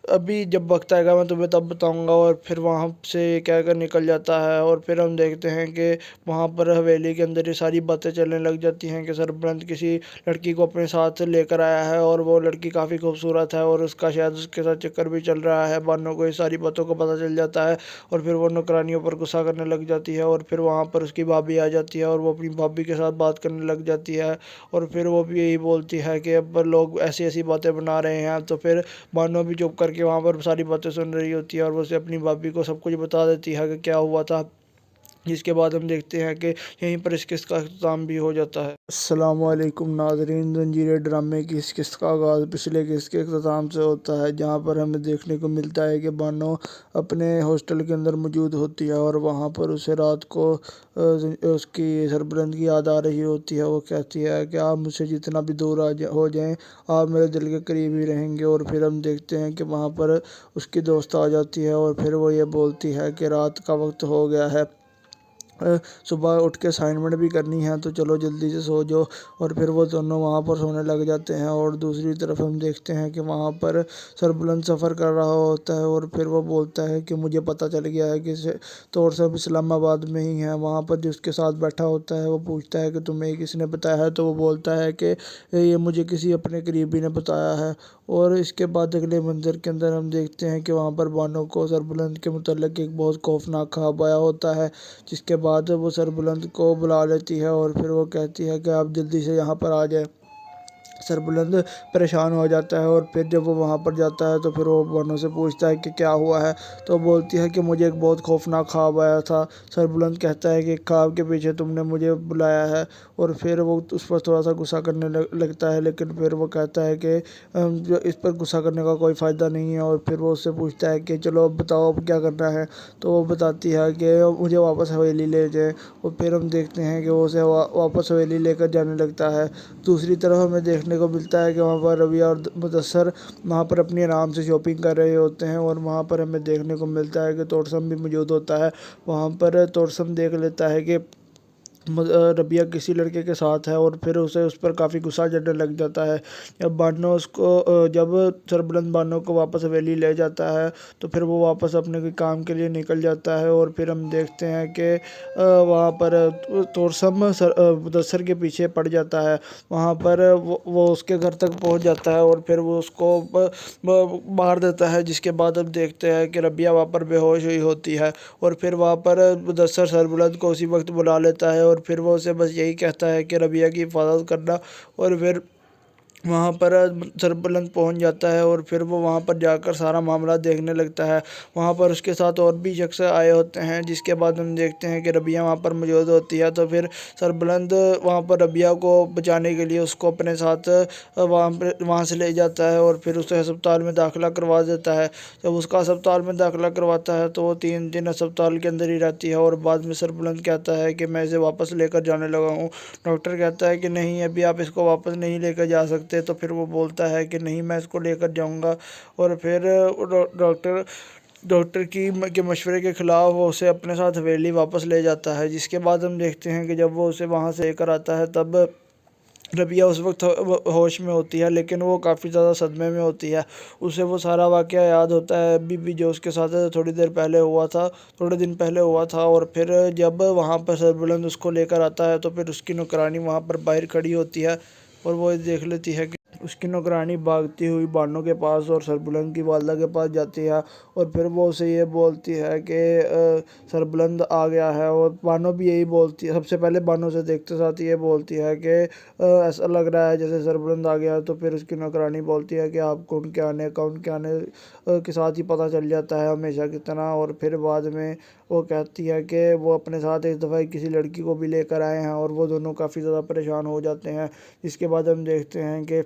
अभी जब वक्त आएगा मैं तुम्हें तब बताऊँगा। और फिर वहाँ से कहकर निकल जाता है। और फिर हम देखते हैं कि वहाँ पर हवेली के अंदर ये सारी बातें चलने लग जाती हैं कि सरबलंद किसी लड़की को अपने साथ लेकर आया है और वो लड़की काफ़ी खूबसूरत है और उसका शायद उसके साथ चक्कर भी चल रहा है। बानो को ये सारी बातों को पता चल जाता है और फिर वो नौकरानियों पर गुस्सा करने लग जाती है। और फिर वहाँ पर उसकी भाभी आ जाती है और वो अपनी भाभी के साथ बात करने लग जाती है। और फिर वो भी यही बोलती है कि अब लोग ऐसी ऐसी बातें बना रहे हैं। तो फिर बानो भी चुप करके वहाँ पर सारी बातें सुन रही होती है और वो उसे अपनी भाभी को सब कुछ बता देती है कि क्या हुआ था। जिसके बाद हम देखते हैं कि यहीं पर इस किस्त का अख्ताम भी हो जाता है। अस्सलाम वालेकुम नाज़रीन, ज़ंजीर ड्रामे की इस किस्त का आगाज़ पिछले किस्त के अख्ताम से होता है, जहां पर हमें देखने को मिलता है कि बानो अपने हॉस्टल के अंदर मौजूद होती है और वहां पर उसे रात को उसकी सरबलंद की याद आ रही होती है। वो कहती है कि आप मुझसे जितना भी दूर हो जाएं, आप मेरे दिल के करीब ही रहेंगे। और फिर हम देखते हैं कि वहाँ पर उसकी दोस्त आ जाती है और फिर वो ये बोलती है कि रात का वक्त हो गया है सुबह उठ के असाइनमेंट भी करनी है, तो चलो जल्दी से सो जाओ। और फिर वो दोनों वहाँ पर सोने लग जाते हैं। और दूसरी तरफ हम देखते हैं कि वहाँ पर सरबुलंद सफ़र कर रहा होता है और फिर वो बोलता है कि मुझे पता चल गया है कि तोरसब इस्लामाबाद में ही है। वहाँ पर जिसके साथ बैठा होता है वो पूछता है कि तुम्हें किसने बताया है, तो वो बोलता है कि ये मुझे किसी अपने करीबी ने बताया है। और इसके बाद अगले मंज़र के अंदर हम देखते हैं कि वहाँ पर बानो को सरबुलंद के मुतल्लिक़ एक बहुत खौफनाक ख्वाब आया होता है, जिसके बाद वो सरबुलंद को बुला लेती है और फिर वो कहती है कि आप जल्दी से यहाँ पर आ जाएं। सरबुलंद परेशान हो जाता है और फिर जब वो वहाँ पर जाता है तो फिर वो बानो से पूछता है कि क्या हुआ है, तो बोलती है कि मुझे एक बहुत खौफनाक ख्वाब आया था। सरबुलंद कहता है कि ख्वाब के पीछे तुमने मुझे बुलाया है, और फिर वो उस पर थोड़ा सा गुस्सा करने लगता है, लेकिन फिर वो कहता है कि जो इस पर गुस्सा करने का कोई फ़ायदा नहीं है। और फिर वो उससे पूछता है कि चलो अब बताओ अब क्या करना है, तो वो बताती है कि मुझे वापस हवेली ले जाए। और फिर हम देखते हैं कि वो उसे वापस हवेली लेकर जाने लगता है। दूसरी तरफ हमें देखने को मिलता है कि वहाँ पर रबिया और मुदस्सर वहाँ पर अपनी आराम से शॉपिंग कर रहे होते हैं, और वहाँ पर हमें देखने को मिलता है कि तोरसम भी मौजूद होता है। वहाँ पर तोरसम देख लेता है कि रबिया किसी लड़के के साथ है, और फिर उसे उस पर काफ़ी गुस्सा चढ़ने लग जाता है। जब सरबुलंद बानो को वापस हवेली ले जाता है तो फिर वो वापस अपने कोई काम के लिए निकल जाता है। और फिर हम देखते हैं कि वहाँ पर तोरसम मुदस्सर के पीछे पड़ जाता है। वहाँ पर वो उसके घर तक पहुँच जाता है और फिर वो उसको मार देता है, जिसके बाद अब देखते हैं कि रबिया वहाँ पर बेहोश हुई होती है। और फिर वहाँ पर मुदस्सर सरबुलंद को उसी वक्त बुला लेता है और फिर वो उसे बस यही कहता है कि रबिया की हिफाजत करना। और फिर वहाँ पर सरबुलंद पहुँच जाता है और फिर वो वहाँ पर जाकर सारा मामला देखने लगता है। वहाँ पर उसके साथ और भी शख्स आए होते हैं, जिसके बाद हम देखते हैं कि रबिया वहाँ पर मौजूद होती है। तो फिर सरबुलंद वहाँ पर रबिया को बचाने के लिए उसको अपने साथ वहाँ से ले जाता है और फिर उसे अस्पताल में दाखिला करवा देता है। जब उसका अस्पताल में दाखिला करवाता है तो वो 3 दिन अस्पताल के अंदर ही रहती है, और बाद में सरबुलंद कहता है कि मैं इसे वापस लेकर जाने लगा हूँ। डॉक्टर कहता है कि नहीं, अभी आप इसको वापस नहीं लेकर जा सकते। तो फिर वो बोलता है कि नहीं, मैं इसको लेकर जाऊंगा। और फिर डॉक्टर के मशवरे के ख़िलाफ़ वो उसे अपने साथ हवेली वापस ले जाता है। जिसके बाद हम देखते हैं कि जब वो उसे वहाँ से लेकर आता है तब रबिया उस वक्त होश में होती है, लेकिन वो काफ़ी ज़्यादा सदमे में होती है। उसे वो सारा वाक़या याद होता है अभी भी जो उसके साथ थोड़ी दिन पहले हुआ था। और फिर जब वहाँ पर सरबुलंद उसको लेकर आता है तो फिर उसकी नौकरानी वहाँ पर बाहर खड़ी होती है, और वो देख लेती है कि उसकी नौकरानी भागती हुई बानो के पास और सरबुलंद की वालदा के पास जाती है। और फिर वो उसे ये बोलती है कि सरबुलंद आ गया है, और बानो भी यही बोलती है। सबसे पहले बानो से देखते साथ ये बोलती है कि ऐसा लग रहा है जैसे सरबुलंद आ गया है। तो फिर उसकी नौकरानी बोलती है कि आपको उनके आने के साथ ही पता चल जाता है हमेशा की तरह। और फिर बाद में वो कहती है कि वो अपने साथ इस दफ़ा किसी लड़की को भी लेकर आए हैं, और वो दोनों काफ़ी ज़्यादा परेशान हो जाते हैं। इसके बाद हम देखते हैं कि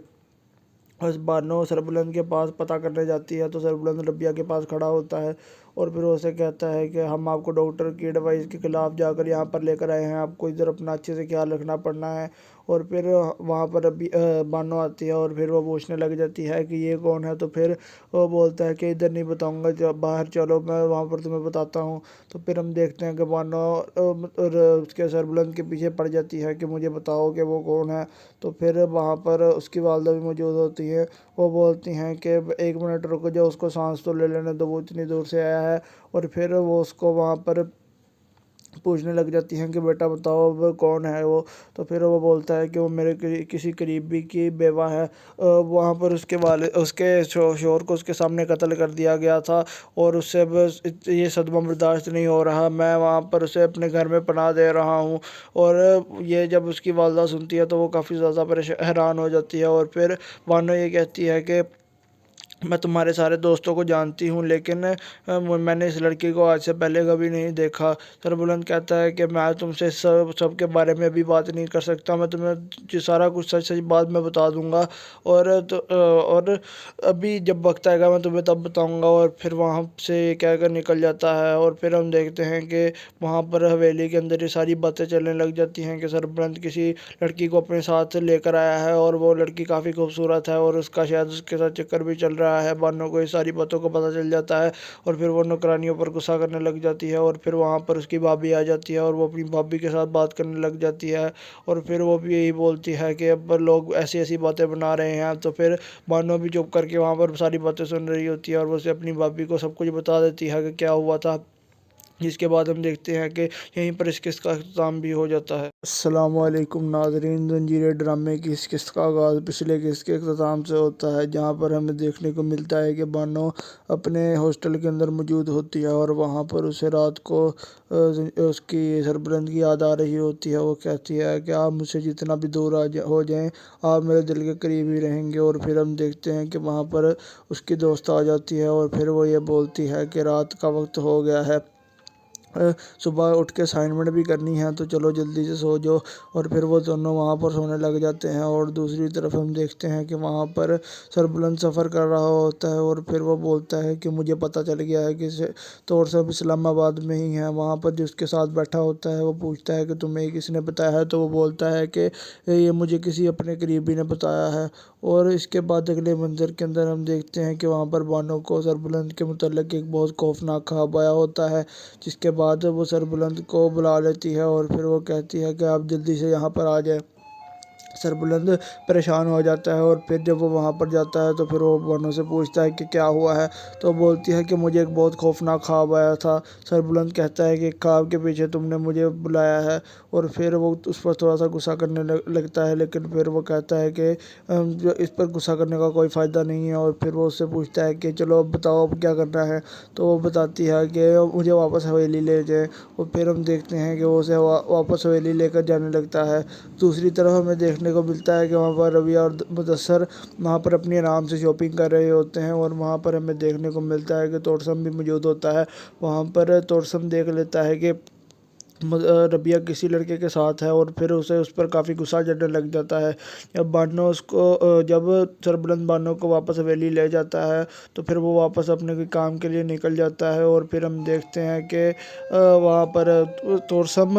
बस बानो सरबुलंद के पास पता करने जाती है, तो सरबुलंद रबिया के पास खड़ा होता है और फिर उसे कहता है कि हम आपको डॉक्टर की एडवाइस के ख़िलाफ़ जाकर यहाँ पर लेकर आए हैं, आपको इधर अपना अच्छे से ख्याल रखना पड़ना है। और फिर वहाँ पर बानो आती है और फिर वो पूछने लग जाती है कि ये कौन है। तो फिर वो बोलता है कि इधर नहीं बताऊँगा, जब बाहर चलो मैं वहाँ पर तुम्हें बताता हूँ। तो फिर हम देखते हैं कि बानो उसके सरबुलंद के पीछे पड़ जाती है कि मुझे बताओ कि वो कौन है। तो फिर वहाँ पर उसकी वालदा भी मौजूद होती है। वो बोलती हैं कि 1 मिनट रुको जाओ, उसको सांस तो ले लेने दो, वो इतनी दूर से आया है। और फिर वो उसको वहाँ पर पूछने लग जाती हैं कि बेटा बताओ अब कौन है वो। तो फिर वो बोलता है कि वो मेरे किसी करीबी की बेवा है। वहाँ पर उसके शोहर को उसके सामने कत्ल कर दिया गया था, और उससे बस ये सदमा बर्दाश्त नहीं हो रहा। मैं वहाँ पर उसे अपने घर में पनाह दे रहा हूँ। और ये जब उसकी वालदा सुनती है तो वो काफ़ी ज़्यादा हैरान हो जाती है। और फिर बानो ये कहती है कि मैं तुम्हारे सारे दोस्तों को जानती हूँ, लेकिन मैंने इस लड़की को आज से पहले कभी नहीं देखा। सरबुलंद कहता है कि मैं तुमसे सब के बारे में अभी बात नहीं कर सकता, मैं तुम्हें जो सारा कुछ सच बात मैं बता दूँगा। और अभी जब वक्त आएगा मैं तुम्हें तब बताऊँगा। और फिर वहाँ से कहकर निकल जाता है। और फिर हम देखते हैं कि वहाँ पर हवेली के अंदर ये सारी बातें चलने लग जाती हैं कि सरबुलंद किसी लड़की को अपने साथ लेकर आया है, और वो लड़की काफ़ी खूबसूरत है और उसका शायद उसके साथ चक्कर भी चल रहा रहा है। बानो को ये सारी बातों को पता चल जाता है और फिर वो नौकरानियों पर गुस्सा करने लग जाती है और फिर वहाँ पर उसकी भाभी आ जाती है और वो अपनी भाभी के साथ बात करने लग जाती है और फिर वो भी यही बोलती है कि अब लोग ऐसी ऐसी बातें बना रहे हैं। तो फिर बानो भी चुप करके वहाँ पर सारी बातें सुन रही होती है और वो उसे अपनी भाभी को सब कुछ बता देती है कि क्या हुआ था। जिसके बाद हम देखते हैं कि यहीं पर इस किस्त का अख्ताम भी हो जाता है। अस्सलामुअलैकुम नाज़रीन, जंजीर ड्रामे की इस किस्त का आगाज़ पिछले किस्त के अख्ताम से होता है, जहां पर हमें देखने को मिलता है कि बानो अपने हॉस्टल के अंदर मौजूद होती है और वहां पर उसे रात को उसकी सरबुलंद की याद आ रही होती है। वो कहती है कि आप मुझसे जितना भी दूर हो जाएं, आप मेरे दिल के करीब ही रहेंगे। और फिर हम देखते हैं कि वहाँ पर उसकी दोस्त आ जाती है और फिर वो ये बोलती है कि रात का वक्त हो गया है, सुबह उठ के असाइनमेंट भी करनी है, तो चलो जल्दी से सो जाओ। और फिर वो दोनों वहाँ पर सोने लग जाते हैं। और दूसरी तरफ हम देखते हैं कि वहाँ पर सरबुलंद सफ़र कर रहा होता है और फिर वो बोलता है कि मुझे पता चल गया है कि तौर सब इस्लामाबाद में ही है। वहाँ पर जिसके साथ बैठा होता है वो पूछता है कि तुम्हें किसने बताया है, तो वो बोलता है कि ये मुझे किसी अपने करीबी ने बताया है। और इसके बाद अगले मंज़र के अंदर हम देखते हैं कि वहाँ पर बानो को सरबुलंद के मुतल्लिक़ एक बहुत खौफनाक ख्वाब आया होता है, जिसके बाद वो सरबुलंद को बुला लेती है और फिर वो कहती है कि आप जल्दी से यहाँ पर आ जाएं। सरबुलंद परेशान हो जाता है और फिर जब वो वहाँ पर जाता है तो फिर वो बानो से पूछता है कि क्या हुआ है, तो बोलती है कि मुझे एक बहुत खौफनाक ख्वाब आया था। सरबुलंद कहता है कि ख्वाब के पीछे तुमने मुझे बुलाया है और फिर वो उस पर थोड़ा सा गुस्सा करने लगता है, लेकिन फिर वो कहता है कि इस पर गुस्सा करने का कोई फ़ायदा नहीं है। और फिर वो उससे पूछता है कि चलो अब बताओ अब क्या करना है, तो वो बताती है कि मुझे वापस हवेली ले जाए। और फिर हम देखते हैं कि वो उसे वापस हवेली लेकर जाने लगता है। दूसरी तरफ हमें देखने को मिलता है कि वहाँ पर रबिया और मुदस्सर वहाँ पर अपनी आराम से शॉपिंग कर रहे होते हैं और वहाँ पर हमें देखने को मिलता है कि तोरसम भी मौजूद होता है। वहाँ पर तोरसम देख लेता है कि रबिया किसी लड़के के साथ है और फिर उसे उस पर काफ़ी गुस्सा चढ़ने लग जाता है। जब सरबुलंद बानो को वापस हवेली ले जाता है तो फिर वो वापस अपने कोई काम के लिए निकल जाता है। और फिर हम देखते हैं कि वहाँ पर तोरसम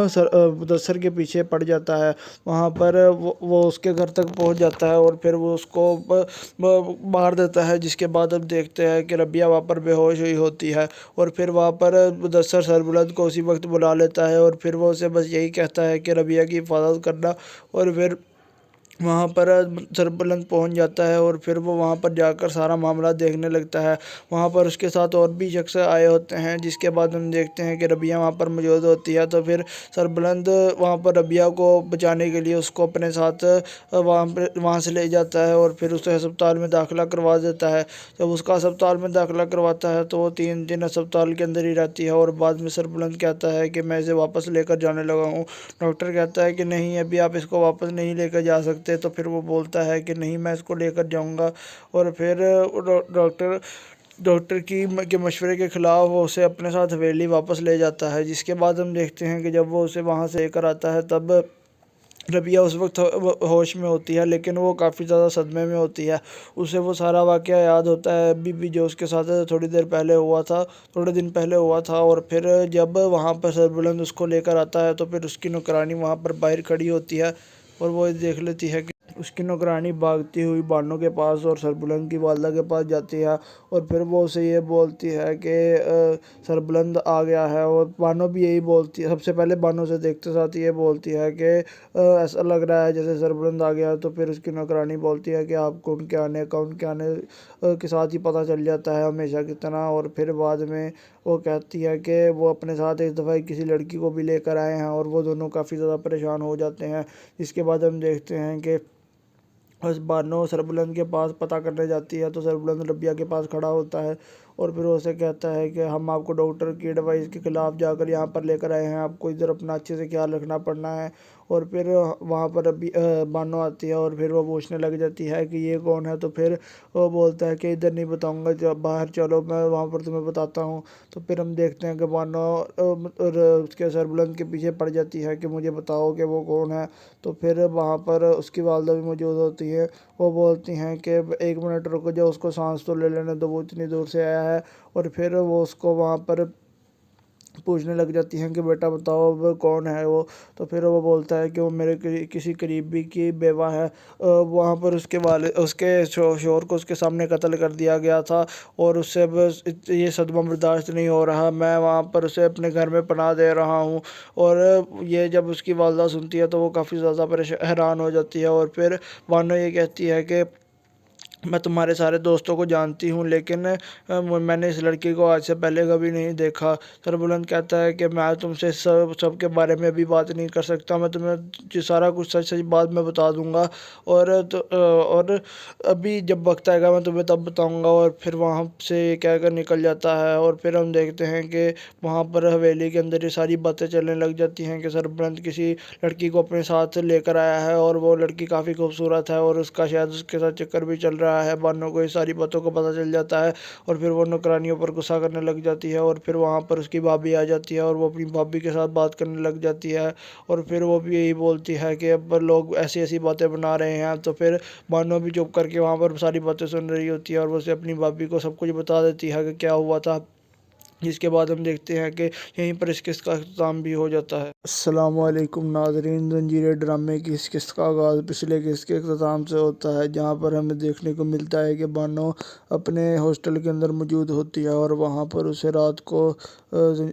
मुदस्सर के पीछे पड़ जाता है। वहाँ पर वो उसके घर तक पहुँच जाता है और फिर वो उसको मार देता है। जिसके बाद हम देखते हैं कि रबिया वहाँ पर बेहोश हुई होती है और फिर वहाँ पर मुदस्सर सरबुलंद को उसी वक्त बुला लेता है और फिर वो उसे बस यही कहता है कि रबिया की हिफाजत करना। और फिर वहाँ पर सरबुलंद पहुँच जाता है और फिर वो वहाँ पर जाकर सारा मामला देखने लगता है। वहाँ पर उसके साथ और भी शख्स आए होते हैं। जिसके बाद हम देखते हैं कि रबिया वहाँ पर मौजूद होती है। तो फिर सरबुलंद वहाँ पर रबिया को बचाने के लिए उसको अपने साथ वहाँ से ले जाता है और फिर उसे अस्पताल में दाखिला करवा देता है। जब उसका अस्पताल में दाखिला करवाता है तो वो 3 दिन अस्पताल के अंदर ही रहती है और बाद में सरबुलंद कहता है कि मैं इसे वापस लेकर जाने लगा हूँ। डॉक्टर कहता है कि नहीं, अभी आप इसको वापस नहीं लेकर जा सकते। तो फिर वो बोलता है कि नहीं, मैं इसको लेकर जाऊंगा। और फिर डॉक्टर के मशवरे के ख़िलाफ़ वो उसे अपने साथ हवेली वापस ले जाता है। जिसके बाद हम देखते हैं कि जब वो उसे वहाँ से लेकर आता है तब रबिया उस वक्त होश में होती है, लेकिन वो काफ़ी ज़्यादा सदमे में होती है। उसे वो सारा वाक़या याद होता है अभी भी जो उसके साथ थोड़ी दिन पहले हुआ था। और फिर जब वहाँ पर सरबुलंद उसको लेकर आता है तो फिर उसकी नौकरानी वहाँ पर बाहर खड़ी होती है और वो देख लेती है कि उसकी नौकरानी भागती हुई बानो के पास और सरबुलंद की वालदा के पास जाती है और फिर वो उसे ये बोलती है कि सरबुलंद आ गया है। और बानो भी यही बोलती है, सबसे पहले बानो से देखते साथ ये बोलती है कि ऐसा लग रहा है जैसे सरबुलंद आ गया। तो फिर उसकी नौकरानी बोलती है कि आपको उनके आने के साथ ही पता चल जाता है हमेशा की तरह। और फिर बाद में वो कहती है कि वो अपने साथ इस दफ़ा किसी लड़की को भी लेकर आए हैं और वो दोनों काफ़ी ज़्यादा परेशान हो जाते हैं। इसके बाद हम देखते हैं कि बस बानो सरबुलंद के पास पता करने जाती है तो सरबुलंद रबिया के पास खड़ा होता है और फिर उसे कहता है कि हम आपको डॉक्टर की एडवाइस के ख़िलाफ़ जाकर यहाँ पर लेकर आए हैं, आपको इधर अपना अच्छे से ख्याल रखना पड़ना है। और फिर वहाँ पर बानो आती है और फिर वो पूछने लग जाती है कि ये कौन है। तो फिर वो बोलता है कि इधर नहीं बताऊँगा, जब बाहर चलो मैं वहाँ पर तुम्हें बताता हूँ। तो फिर हम देखते हैं कि बानो उसके सरबुलंद के पीछे पड़ जाती है कि मुझे बताओ कि वो कौन है। तो फिर वहाँ पर उसकी वालदा भी मौजूद होती है। वो बोलती हैं कि 1 मिनट रुको जाओ, उसको सांस तो ले लेने दो, वो इतनी दूर से आया है। और फिर वो उसको वहाँ पर पूछने लग जाती हैं कि बेटा बताओ अब कौन है वो। तो फिर वो बोलता है कि वो मेरे किसी करीबी की बेवा है। वहाँ पर उसके शोहर को उसके सामने कत्ल कर दिया गया था और उससे बस ये सदमा बर्दाश्त नहीं हो रहा। मैं वहाँ पर उसे अपने घर में पनाह दे रहा हूँ। और ये जब उसकी वालदा सुनती है तो वो काफ़ी ज़्यादा हैरान हो जाती है। और फिर बानो ये कहती है कि मैं तुम्हारे सारे दोस्तों को जानती हूँ, लेकिन मैंने इस लड़की को आज से पहले कभी नहीं देखा। सरबुलंद कहता है कि मैं तुमसे सब के बारे में अभी बात नहीं कर सकता, मैं तुम्हें जो सारा कुछ सच सच बात मैं बता दूंगा। और अभी जब वक्त आएगा मैं तुम्हें तब बताऊंगा। और फिर वहाँ से ये कहकर निकल जाता है। और फिर हम देखते हैं कि वहाँ पर हवेली के अंदर ये सारी बातें चलने लग जाती हैं कि सरबुलंद किसी लड़की को अपने साथ लेकर आया है और वो लड़की काफ़ी खूबसूरत है और उसका शायद उसके साथ चक्कर भी चल रहा है। बानो को ये सारी बातों को पता चल जाता है और फिर वो नौकरानियों पर गुस्सा करने लग जाती है। और फिर वहाँ पर उसकी भाभी आ जाती है और वो अपनी भाभी के साथ बात करने लग जाती है। और फिर वो भी यही बोलती है कि अब लोग ऐसी ऐसी बातें बना रहे हैं। तो फिर बानो भी चुप करके वहाँ पर सारी बातें सुन रही होती है और वो उसे अपनी भाभी को सब कुछ बता देती है कि क्या हुआ था। जिसके बाद हम देखते हैं कि यहीं पर इस किस्त का अख्ताम भी हो जाता है। अस्सलाम वालेकुम नाज़रीन, ज़ंजीर ड्रामे की इस किस्त का आगाज़ पिछले किस्त के अख्ताम से होता है, जहाँ पर हमें देखने को मिलता है कि बानो अपने हॉस्टल के अंदर मौजूद होती है और वहाँ पर उसे रात को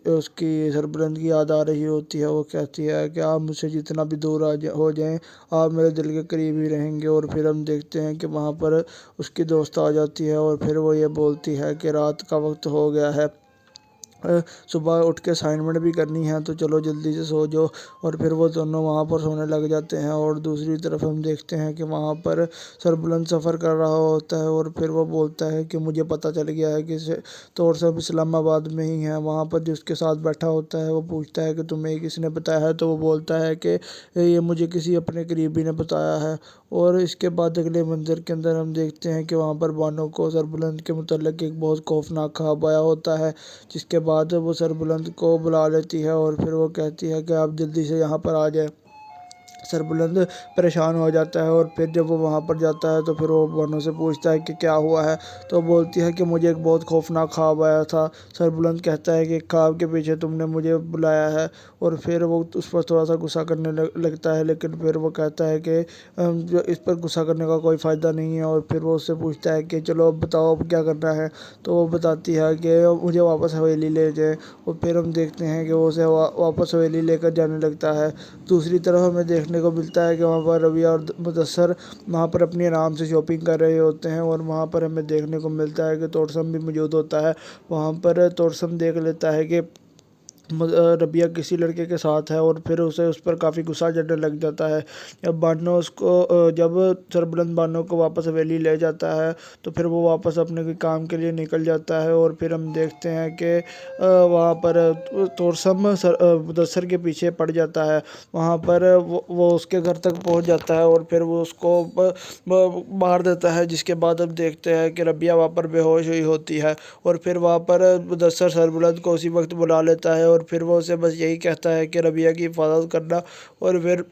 उसकी सरबुलंद की याद आ रही होती है। वो कहती है कि आप मुझसे जितना भी दूर हो जाएं, आप मेरे दिल के करीब ही रहेंगे। और फिर हम देखते हैं कि वहाँ पर उसकी दोस्त आ जाती है और फिर वो ये बोलती है कि रात का वक्त हो गया है, सुबह उठ के असाइनमेंट भी करनी है, तो चलो जल्दी से सो जाओ। और फिर वो दोनों वहाँ पर सोने लग जाते हैं। और दूसरी तरफ हम देखते हैं कि वहाँ पर सरबुलंद सफ़र कर रहा होता है और फिर वो बोलता है कि मुझे पता चल गया है कि तौर सब इस्लामाबाद में ही है। वहाँ पर जिसके साथ बैठा होता है वो पूछता है कि तुम्हें किसने बताया है, तो वो बोलता है कि ये मुझे किसी अपने करीबी ने बताया है। और इसके बाद अगले मंज़र के अंदर हम देखते हैं कि वहाँ पर बानो को सरबुलंद के मुतल्लिक़ एक बहुत खौफनाक ख्वाब आया होता है, जिसके बाद वो सरबुलंद को बुला लेती है और फिर वो कहती है कि आप जल्दी से यहाँ पर आ जाएं। सरबुलंद परेशान हो जाता है और फिर जब वो वहाँ पर जाता है तो फिर वो बानो से पूछता है कि क्या हुआ है। तो बोलती है कि मुझे एक बहुत खौफनाक ख्वाब आया था। सरबुलंद कहता है कि ख्वाब के पीछे तुमने मुझे बुलाया है। और फिर वो उस पर थोड़ा सा गुस्सा करने लगता है, लेकिन फिर वो कहता है कि जो इस पर गुस्सा करने का कोई फ़ायदा नहीं है। और फिर वो उससे पूछता है कि चलो अब बताओ अब क्या करना है। तो वो बताती है कि मुझे वापस हवेली ले जाए। और फिर हम देखते हैं कि वो उसे वापस हवेली लेकर जाने लगता है। दूसरी तरफ हमें देखने को मिलता है कि वहाँ पर रबिया और मुदस्सर वहाँ पर अपनी आराम से शॉपिंग कर रहे होते हैं। और वहाँ पर हमें देखने को मिलता है कि तोरसम भी मौजूद होता है। वहाँ पर तोरसम देख लेता है कि रबिया किसी लड़के के साथ है और फिर उसे उस पर काफ़ी गुस्सा चढ़ने लग जाता है। जब सरबुलंद बानो को वापस हवेली ले जाता है तो फिर वो वापस अपने कोई काम के लिए निकल जाता है। और फिर हम देखते हैं कि वहाँ पर तोरसम मुदस्सर के पीछे पड़ जाता है। वहाँ पर वो उसके घर तक पहुँच जाता है और फिर वो उसको मार देता है। जिसके बाद अब देखते हैं कि रबिया वहाँ पर बेहोश हुई होती है और फिर वहाँ पर मुदस्सर सरबुलंद को उसी वक्त बुला लेता है और फिर वो उसे बस यही कहता है कि रबिया की हिफाजत करना। और फिर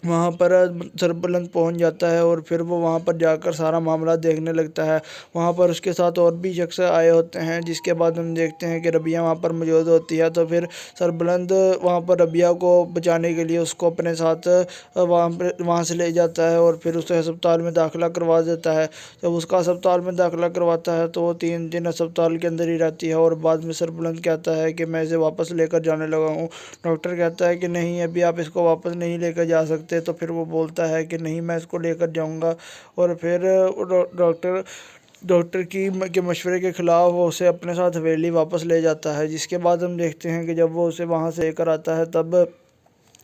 वहाँ पर सरबुलंद पहुँच जाता है और फिर वो वहाँ पर जाकर सारा मामला देखने लगता है। वहाँ पर उसके साथ और भी शख्स आए होते हैं। जिसके बाद हम देखते हैं कि रबिया वहाँ पर मौजूद होती है। तो फिर सरबुलंद वहाँ पर रबिया को बचाने के लिए उसको अपने साथ वहाँ से ले जाता है और फिर उसे अस्पताल में दाखिला करवा देता है। जब उसका अस्पताल में दाखिला करवाता है तो वो 3 दिन अस्पताल के अंदर ही रहती है। और बाद में सरबुलंद कहता है कि मैं इसे वापस लेकर जाने लगा हूँ। डॉक्टर कहता है कि नहीं, अभी आप इसको वापस नहीं लेकर जा सकते। तो फिर वो बोलता है कि नहीं, मैं इसको लेकर जाऊंगा। और फिर डॉक्टर के मशवरे के ख़िलाफ़ वो उसे अपने साथ हवेली वापस ले जाता है। जिसके बाद हम देखते हैं कि जब वो उसे वहाँ से लेकर आता है तब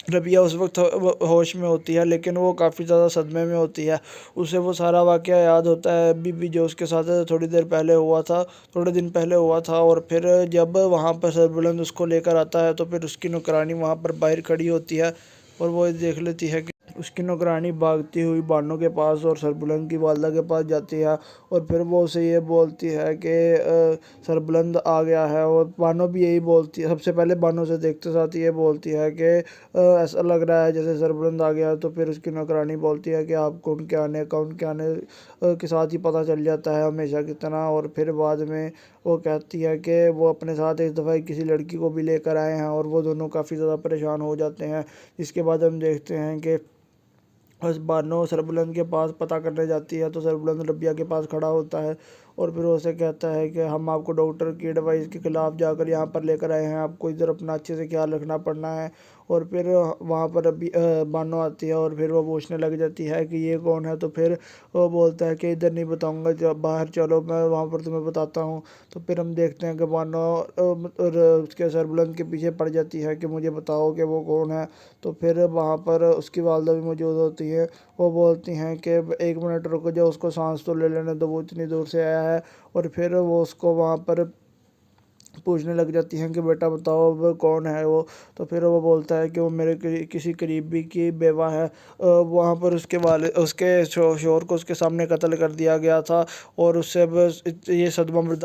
रबिया उस वक्त होश में होती है, लेकिन वो काफ़ी ज़्यादा सदमे में होती है। उसे वो सारा वाक़या याद होता है अभी भी जो उसके साथ थोड़ी दिन पहले हुआ था। और फिर जब वहाँ पर सरबुलंद उसको लेकर आता है तो फिर उसकी नौकरानी वहाँ पर बाहर खड़ी होती है और वो देख लेती है कि उसकी नौकरानी भागती हुई बानो के पास और सरबुलंद की वालदा के पास जाती है और फिर वो उसे ये बोलती है कि सरबुलंद आ गया है। और बानो भी यही बोलती है, सबसे पहले बानो से देखते साथ ये बोलती है कि ऐसा लग रहा है जैसे सरबुलंद आ गया। तो फिर उसकी नौकरानी बोलती है कि आपको उनके आने के साथ ही पता चल जाता है हमेशा की तरह। और फिर बाद में वो कहती है कि वो अपने साथ इस दफ़ा किसी लड़की को भी लेकर आए हैं और वो दोनों काफ़ी ज़्यादा परेशान हो जाते हैं। इसके बाद हम देखते हैं कि बस बानो सरबुलंद के पास पता करने जाती है तो सरबुलंद रबिया के पास खड़ा होता है और फिर वो उसे कहता है कि हम आपको डॉक्टर की एडवाइस के ख़िलाफ़ जाकर यहाँ पर लेकर आए हैं, आपको इधर अपना अच्छे से ख्याल रखना पड़ना है। और फिर वहाँ पर बानो आती है और फिर वो पूछने लग जाती है कि ये कौन है। तो फिर वो बोलता है कि इधर नहीं बताऊँगा, जब बाहर चलो मैं वहाँ पर तुम्हें बताता हूँ। तो फिर हम देखते हैं कि बानो और उसके सरबुलंद के पीछे पड़ जाती है कि मुझे बताओ कि वो कौन है। तो फिर वहाँ पर उसकी वालदा भी मौजूद होती है। वो बोलती हैं कि 1 मिनट रुको जाओ, उसको सांस तो ले लेने दो, वो इतनी दूर से आया है। और फिर वो उसको वहाँ पर पूछने लग जाती हैं कि बेटा बताओ अब कौन है वो। तो फिर वो बोलता है कि वो मेरे किसी करीबी की बेवा है। वहाँ पर उसके शोहर को उसके सामने कत्ल कर दिया गया था और उससे अब ये सदमा बर्दाश्त